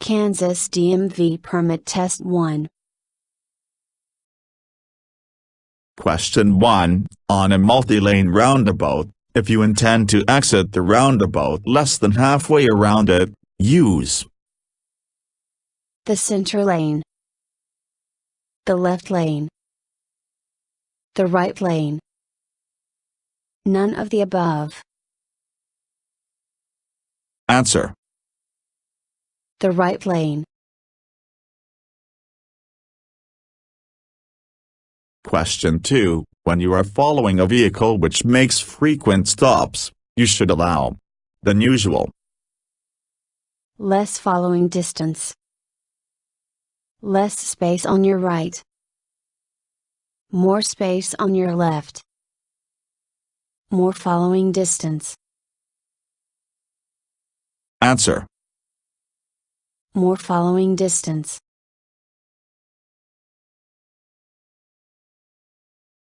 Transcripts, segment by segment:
Kansas DMV Permit Test 1. Question 1. On a multi-lane roundabout, if you intend to exit the roundabout less than halfway around it, use the center lane, the left lane, the right lane. None of the above. Answer. The right lane. Question 2. When you are following a vehicle which makes frequent stops, you should allow than usual. Less following distance. Less space on your right. More space on your left. More following distance. Answer. More following distance.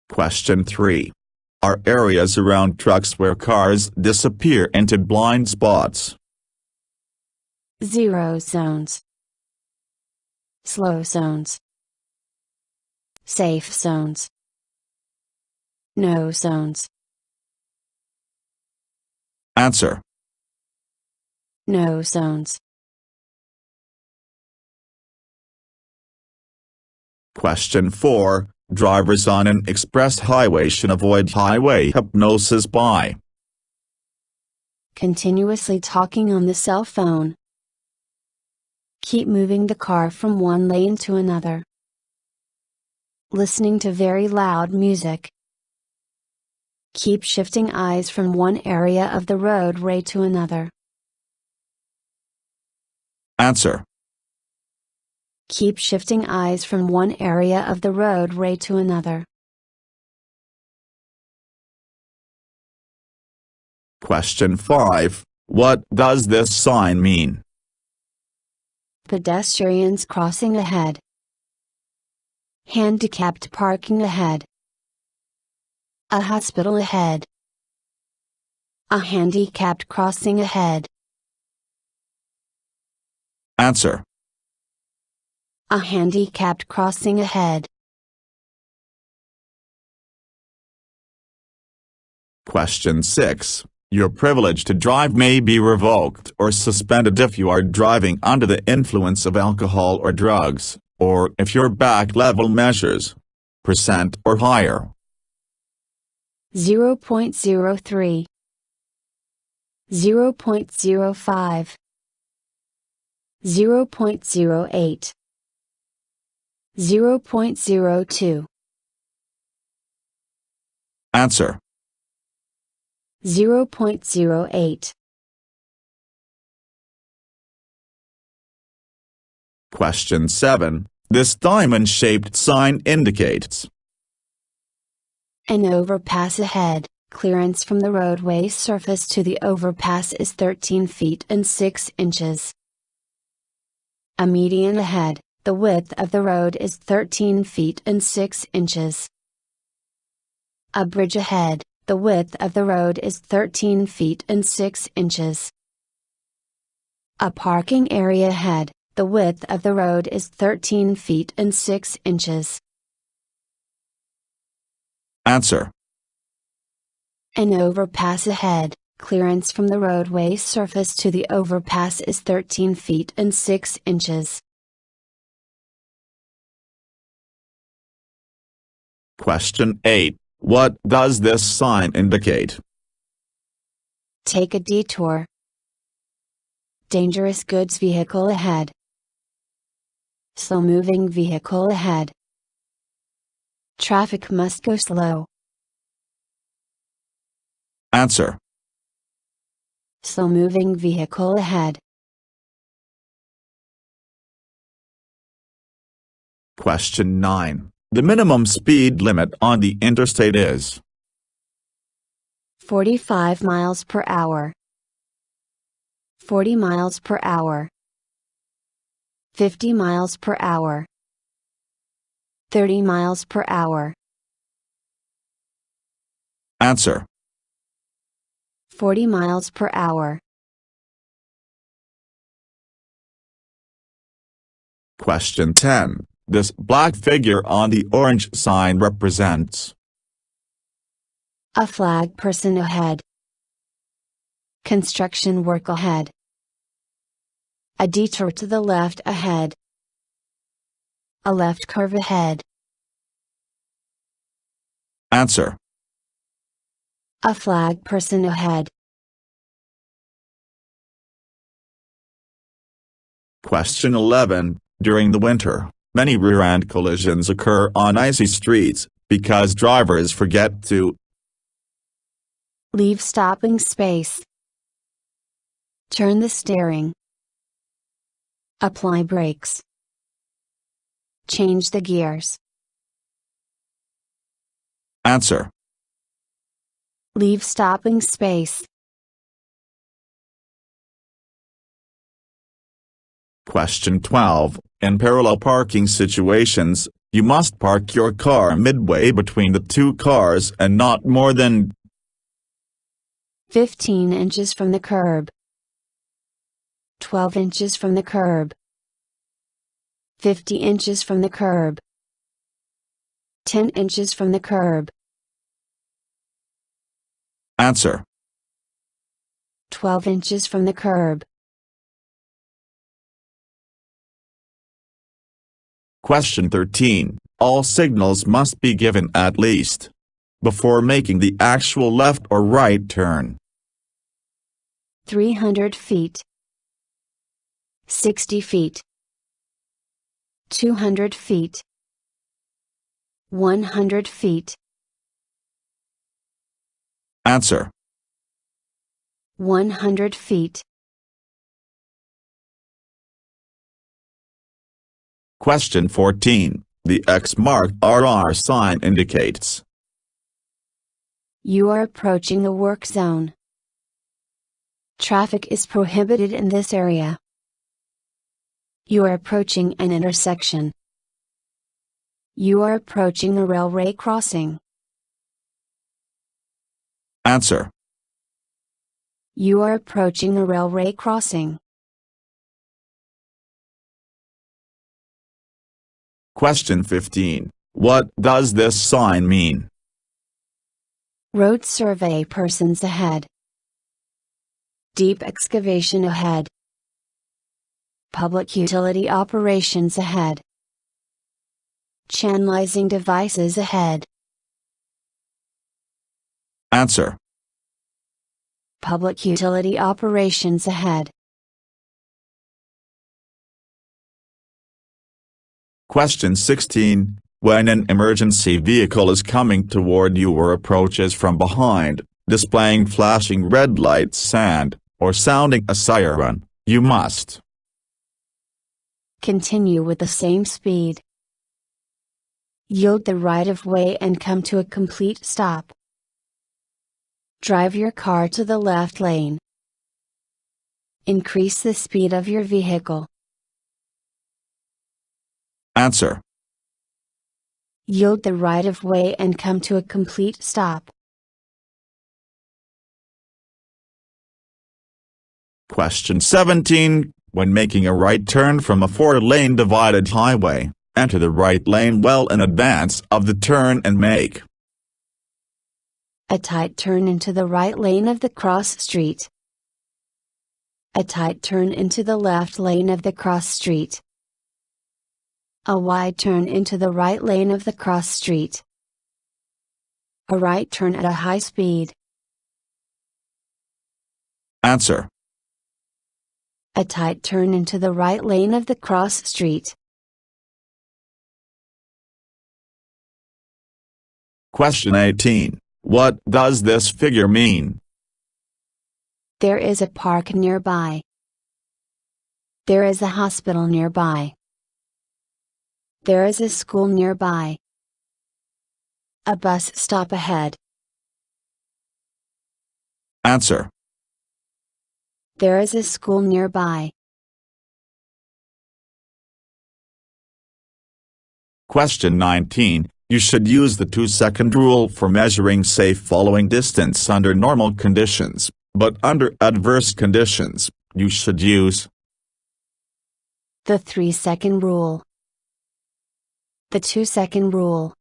Question 3. Are areas around trucks where cars disappear into blind spots? Zero zones. Slow zones. Safe zones. No zones. Answer. No zones. Question 4. Drivers on an express highway should avoid highway hypnosis by continuously talking on the cell phone. Keep moving the car from one lane to another. Listening to very loud music. Keep shifting eyes from one area of the roadway to another. Answer. Keep shifting eyes from one area of the roadway to another. Question 5. What does this sign mean? Pedestrians crossing ahead. Handicapped parking ahead. A hospital ahead. A handicapped crossing ahead. Answer. A handicapped crossing ahead. Question 6. Your privilege to drive may be revoked or suspended if you are driving under the influence of alcohol or drugs, or if your back level measures % or higher. 0.03, 0.05, 0.08, 0.02. Answer. 0.08. Question 7. This diamond-shaped sign indicates an overpass ahead. Clearance from the roadway surface to the overpass is 13 feet and 6 inches. A median ahead. The width of the road is 13 feet and 6 inches. A bridge ahead. The width of the road is 13 feet and 6 inches. A parking area ahead. The width of the road is 13 feet and 6 inches. Answer. An overpass ahead. Clearance from the roadway surface to the overpass is 13 feet and 6 inches. Question 8. What does this sign indicate? Take a detour. Dangerous goods vehicle ahead. Slow moving vehicle ahead. Traffic must go slow. Answer. Slow moving vehicle ahead. Question 9. The minimum speed limit on the interstate is 45 miles per hour. 40 miles per hour. 50 miles per hour. 30 miles per hour. Answer. 40 miles per hour. Question 10. This black figure on the orange sign represents a flag person ahead, construction work ahead, a detour to the left ahead, a left curve ahead. Answer. A flag person ahead. Question 11. During the winter, many rear-end collisions occur on icy streets, because drivers forget to leave stopping space, turn the steering, apply brakes, change the gears. Answer. Leave stopping space. Question 12. In parallel parking situations, you must park your car midway between the two cars and not more than 15 inches from the curb, 12 inches from the curb, 50 inches from the curb, 10 inches from the curb. Answer. 12 inches from the curb. Question 13. All signals must be given at least before making the actual left or right turn. 300 feet, 60 feet, 200 feet, 100 feet. Answer. 100 feet. Question 14. The X marked RR sign indicates you are approaching the work zone. Traffic is prohibited in this area. You are approaching an intersection. You are approaching a railway crossing. Answer. You are approaching a railway crossing. Question 15. What does this sign mean? Road survey persons ahead. Deep excavation ahead. Public utility operations ahead. Channelizing devices ahead. Answer. Public utility operations ahead. Question 16. When an emergency vehicle is coming toward you or approaches from behind, displaying flashing red lights and, or sounding a siren, you must continue with the same speed. Yield the right of way and come to a complete stop. Drive your car to the left lane. Increase the speed of your vehicle. Answer. Yield the right of way and come to a complete stop. Question 17. When making a right turn from a 4-lane divided highway, enter the right lane well in advance of the turn and make a tight turn into the right lane of the cross street. A tight turn into the left lane of the cross street. A wide turn into the right lane of the cross street. A right turn at a high speed. Answer. A tight turn into the right lane of the cross street. Question 18. What does this figure mean? There is a park nearby. There is a hospital nearby. There is a school nearby. A bus stop ahead. Answer. There is a school nearby. Question 19. You should use the 2-second rule for measuring safe following distance under normal conditions, but under adverse conditions, you should use The 3-second rule. The 2-second rule.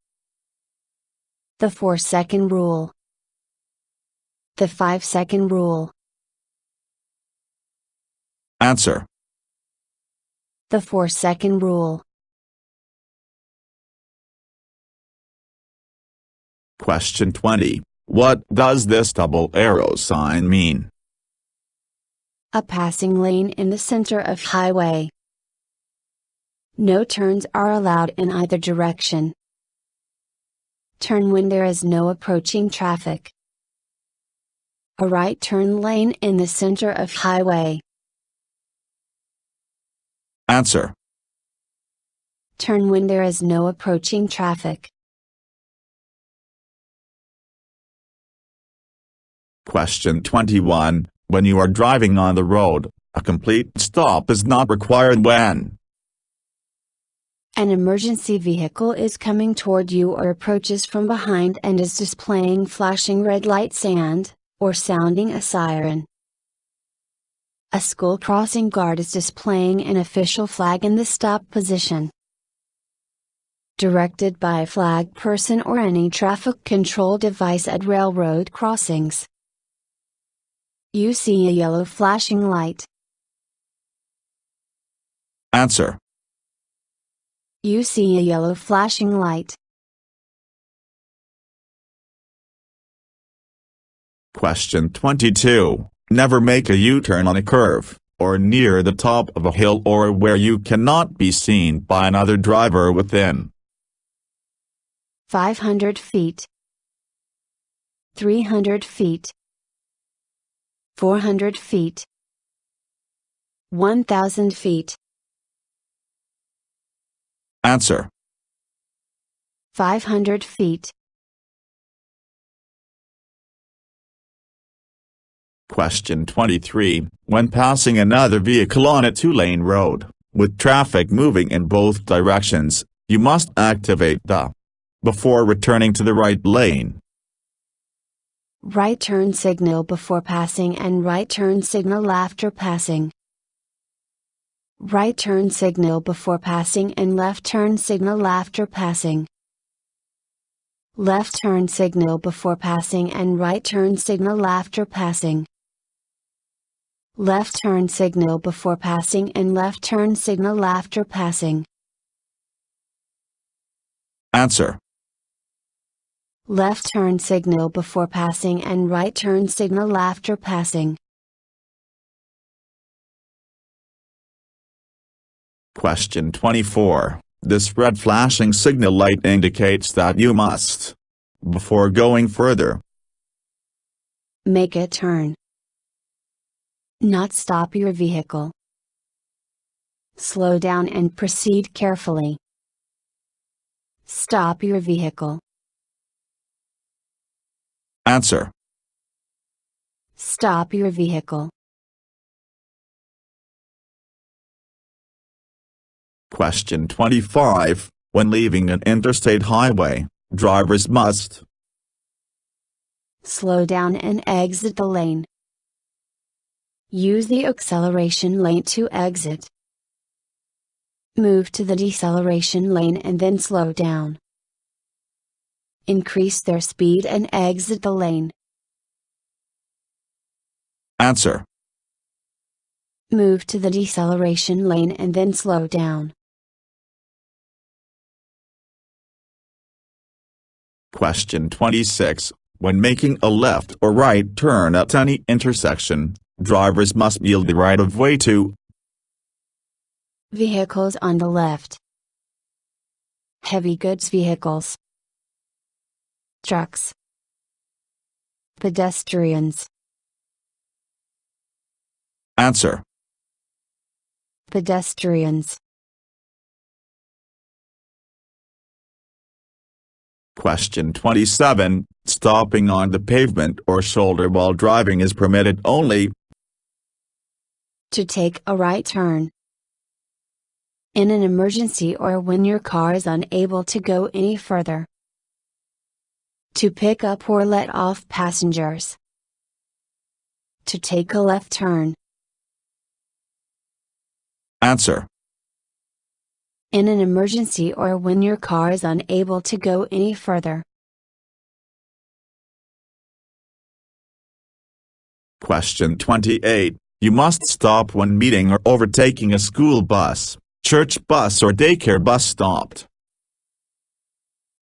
The 4-second rule. The 5-second rule. Answer. The 4-second rule. Question 20. What does this double arrow sign mean? A passing lane in the center of highway. No turns are allowed in either direction. Turn when there is no approaching traffic. A right turn lane in the center of highway. Answer. Turn when there is no approaching traffic. Question 21. When you are driving on the road, a complete stop is not required when an emergency vehicle is coming toward you or approaches from behind and is displaying flashing red lights or sounding a siren. A school crossing guard is displaying an official flag in the stop position. Directed by a flag person or any traffic control device at railroad crossings. You see a yellow flashing light. Answer. You see a yellow flashing light. Question 22. Never make a U-turn on a curve, or near the top of a hill or where you cannot be seen by another driver within 500 feet. 300 feet. 400 feet. 1,000 feet. Answer. 500 feet. Question 23. When passing another vehicle on a 2-lane road, with traffic moving in both directions, you must activate the before returning to the right lane. Right turn signal before passing and right turn signal after passing. Right turn signal before passing and left turn signal after passing. Left turn signal before passing and right turn signal after passing. Left turn signal before passing and left turn signal after passing. Answer. Left turn signal before passing and right turn signal after passing. Question 24. This red flashing signal light indicates that you must, before going further, make a turn. Not stop your vehicle. Slow down and proceed carefully. Stop your vehicle. Answer. Stop your vehicle. Question 25. When leaving an interstate highway, drivers must slow down and exit the lane. Use the acceleration lane to exit. Move to the deceleration lane and then slow down. Increase their speed and exit the lane. Answer. Move to the deceleration lane and then slow down. Question 26. When making a left or right turn at any intersection, drivers must yield the right-of-way to vehicles on the left. Heavy goods vehicles. Trucks. Pedestrians. Answer. Pedestrians. Question 27. Stopping on the pavement or shoulder while driving is permitted only to take a right turn. In an emergency or when your car is unable to go any further. To pick up or let off passengers. To take a left turn. Answer. in an emergency or when your car is unable to go any further. Question 28. You must stop when meeting or overtaking a school bus, church bus or daycare bus stopped.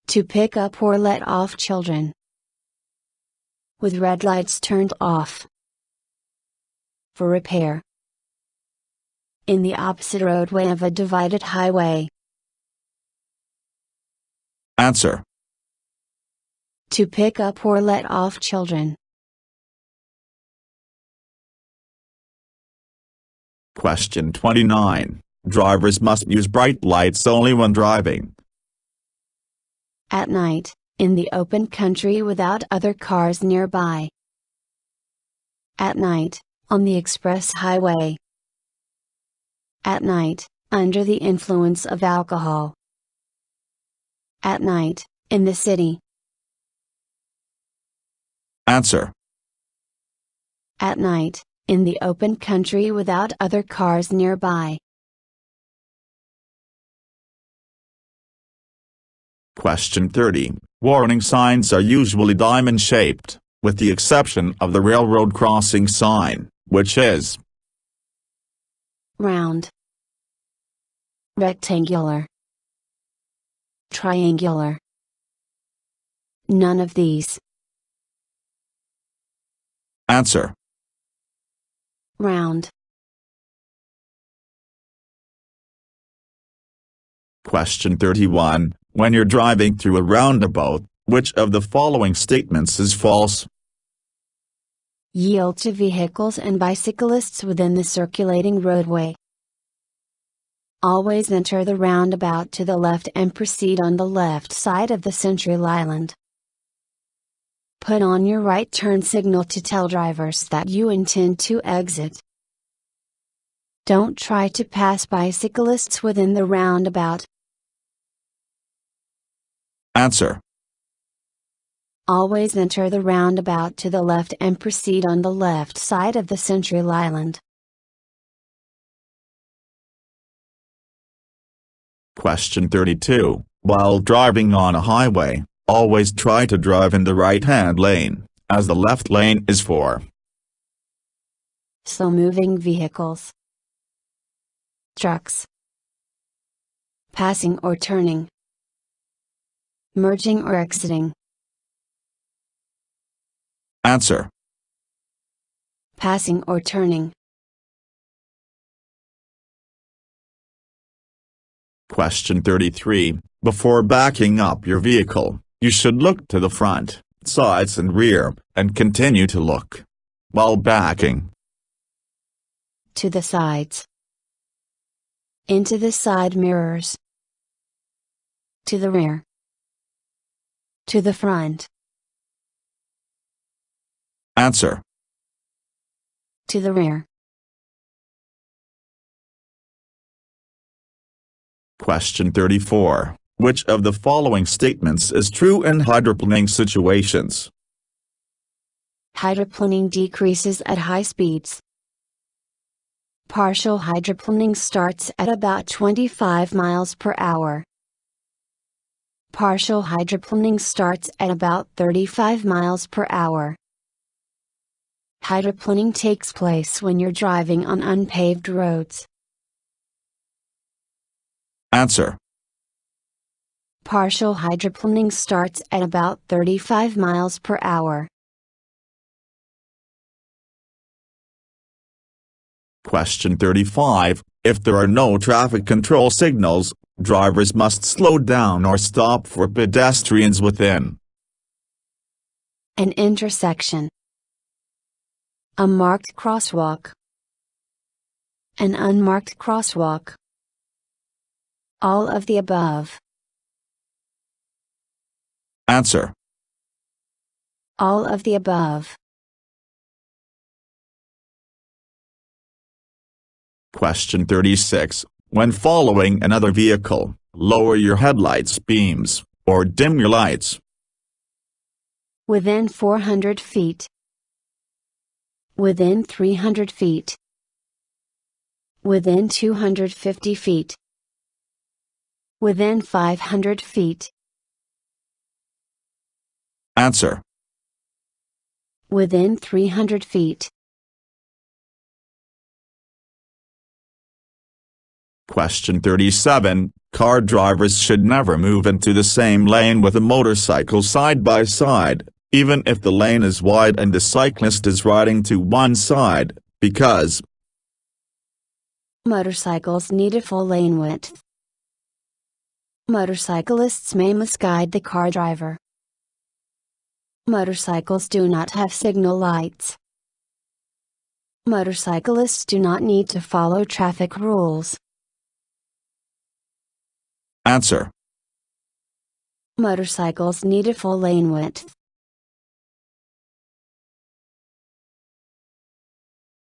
To pick up or let off children. With red lights turned off. For repair. In the opposite roadway of a divided highway. Answer. To pick up or let off children. Question 29. Drivers must use bright lights only when driving. At night, in the open country without other cars nearby. At night, on the express highway. At night, under the influence of alcohol. At night, in the city. Answer. At night, in the open country without other cars nearby. Question 30. Warning signs are usually diamond-shaped, with the exception of the railroad crossing sign, which is round, rectangular, triangular. None of these. Answer. Round. Question 31. When you're driving through a roundabout, which of the following statements is false? Yield to vehicles and bicyclists within the circulating roadway. Always enter the roundabout to the left and proceed on the left side of the central island. Put on your right turn signal to tell drivers that you intend to exit. Don't try to pass bicyclists within the roundabout. Answer. Always enter the roundabout to the left and proceed on the left side of the central island. Question 32. While driving on a highway, always try to drive in the right-hand lane, as the left lane is for slow-moving vehicles, trucks, passing or turning, merging or exiting. Answer. Passing or turning. Question 33. Before backing up your vehicle, you should look to the front, sides and rear, and continue to look while backing. To the sides. Into the side mirrors. To the rear. To the front. Answer. To the rear. Question 34. Which of the following statements is true in hydroplaning situations? Hydroplaning decreases at high speeds. Partial hydroplaning starts at about 25 miles per hour. Partial hydroplaning starts at about 35 miles per hour. Hydroplaning takes place when you're driving on unpaved roads. Answer. Partial hydroplaning starts at about 35 miles per hour. Question 35. If there are no traffic control signals, drivers must slow down or stop for pedestrians within an intersection, a marked crosswalk, an unmarked crosswalk. All of the above. Answer. All of the above. Question 36. When following another vehicle, lower your headlights beams, or dim your lights. Within 400 feet. Within 300 feet. Within 250 feet. Within 500 feet. Answer. Within 300 feet. Question 37. Car drivers should never move into the same lane with a motorcycle side by side, even if the lane is wide and the cyclist is riding to one side, because motorcycles need a full lane width. Motorcyclists may misguide the car driver. Motorcycles do not have signal lights. Motorcyclists do not need to follow traffic rules. Answer. Motorcycles need a full lane width.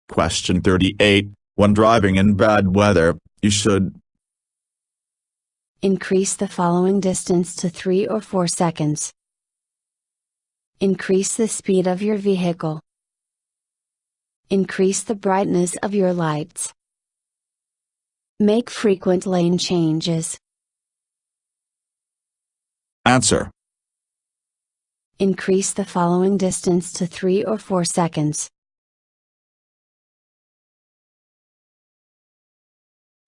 Question 38. When driving in bad weather, you should increase the following distance to 3 or 4 seconds. Increase the speed of your vehicle. Increase the brightness of your lights. Make frequent lane changes. Answer. Increase the following distance to 3 or 4 seconds.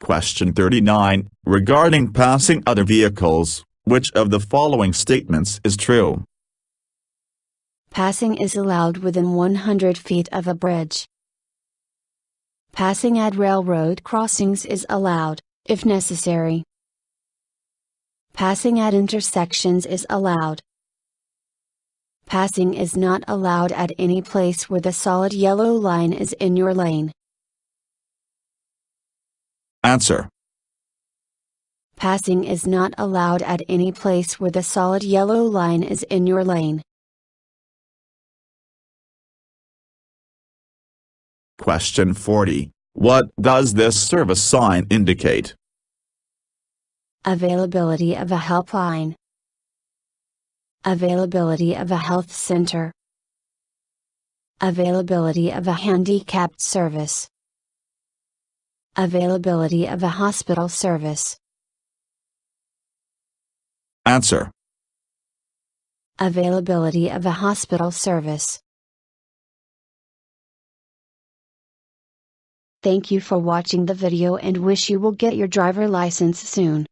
Question 39. Regarding passing other vehicles, which of the following statements is true? Passing is allowed within 100 feet of a bridge. Passing at railroad crossings is allowed, if necessary. Passing at intersections is allowed. Passing is not allowed at any place where the solid yellow line is in your lane. Answer. Passing is not allowed at any place where the solid yellow line is in your lane. Question 40. What does this service sign indicate? Availability of a helpline. Availability of a health center. Availability of a handicapped service. Availability of a hospital service. Answer. Availability of a hospital service. Thank you for watching the video and wish you will get your driver license soon.